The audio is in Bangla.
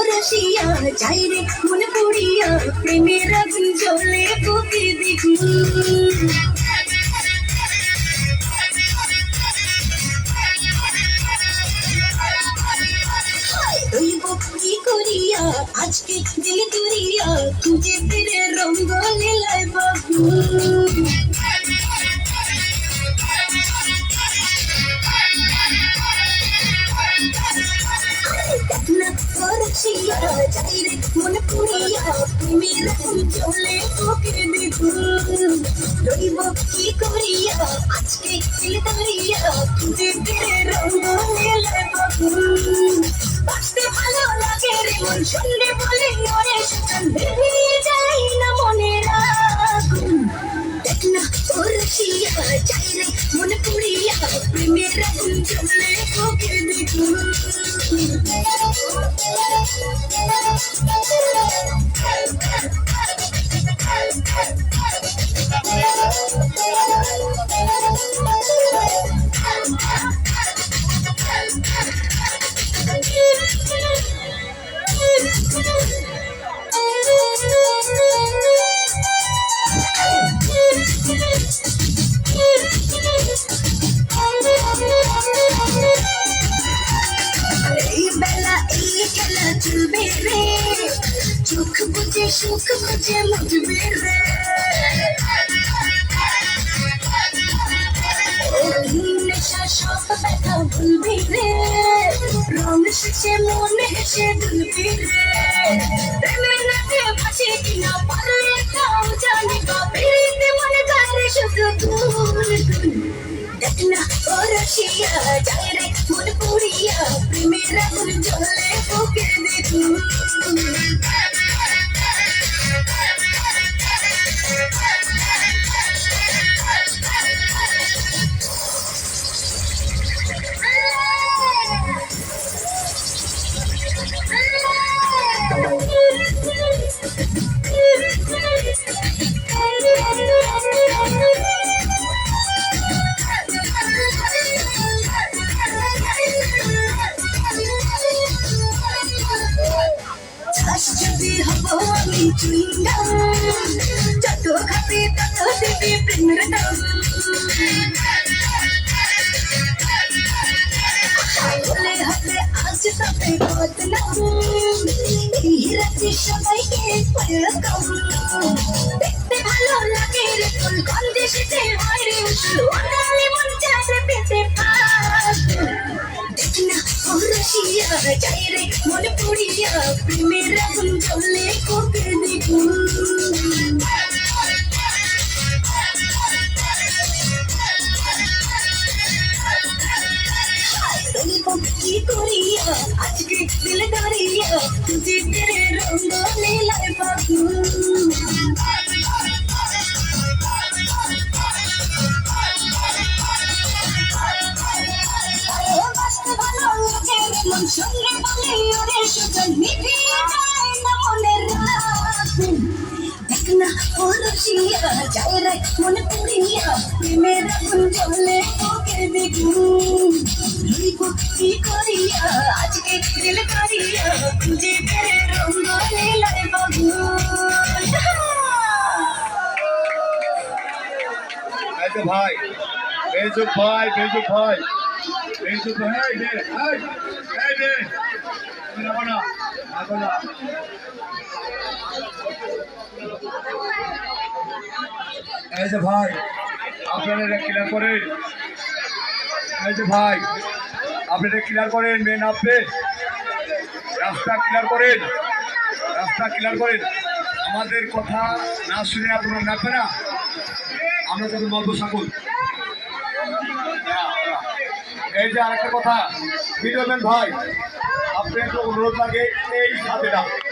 রসিয়া যাই রে মনে পড়িয়া প্রেমের আগুন জ্বলে বুকে দেখি কি করিয়া আজকে দিল তুরিয়া তুঝে ফিরে রঙ্গ লীলায় বাবু রসিয়া যাই রে মনে পড়িয়া প্রেমের আগুন জ্বলে বুকে দেখি রইব কি করিয়া আজকে দিল তুরিয়া তুঝে ফিরে রঙ্গ লীলায় বাবু বাঁচতে ভালো লাগে রে মন শুনলে বলে ওরে সুতরাং বেরিয়ে যাই না মনের আগুন দেখ না ও রসিয়া যাই রে মনে পড়িয়া প্রেমের আগুন জ্বলে বুকে দেখি চলবে রে চোখ বুঝে সুখ বুঝে মুজবে রে নেশা সব ব্যথা ভুলবি রে রং শেষে মনে হেসে দুলবি রে প্রেমের নাচে ভাসে কিনা পারলে তাও জানি বেরিতে মনে করে শুধু গুল দেখ না ও রসিয়া যাই রে মনে পড়িয়া প্রেমের আগুন জ্বলে বুকে দেখি যদি হব আমি চুইনা যত খাবে তত দেবে প্রেমের দাম বলে হবে আজ তবে বদলাম এই রাতে সবাইকে ওয়েলকাম দেখতে ভালো লাগে রে ফুল গন্ধে সেজে হয় রে সোনালি মন চাঁদে পেতে পাস দেখ না ও রসিয়া যাই রে মনে পড়িয়া প্রেমের আগুন জ্বলে বুকে দেখি কি করিয়া আজকে দিল দাঁড়িয়া তুঝে তেরে রঙ্গ লীলায় বাবু ভালো লাগে মন সঙ্গে বলে ওরে সুজন মিটিয়ে যায় না মনের আগুন দেখ না ও রসিয়া যাই রে মনে পড়িয়া প্রেমের আগুন জ্বলে বুকে দেখি রইব কি করিয়া আজকে দিল করিয়া তুঝে তেরে রঙ্গ লীলায় বাবু ভাই বেজুক ভাই বেজুক ভাই বেজুক ভাই দে এই দে না না এই যে ভাই আপনারা এটা ক্লিয়ার করেন এই যে ভাই আপনারা ক্লিয়ার করেন মেন আপনি রাস্তা ক্লিয়ার করেন আমাদের কথা না শুনে আপনারা নাচবে না আমরা যখন বলবো সকল এই যে আরেকটা কথা ভিডিওম্যান ভাই আপনি একটু অনুরোধ লাগে এই সাথে না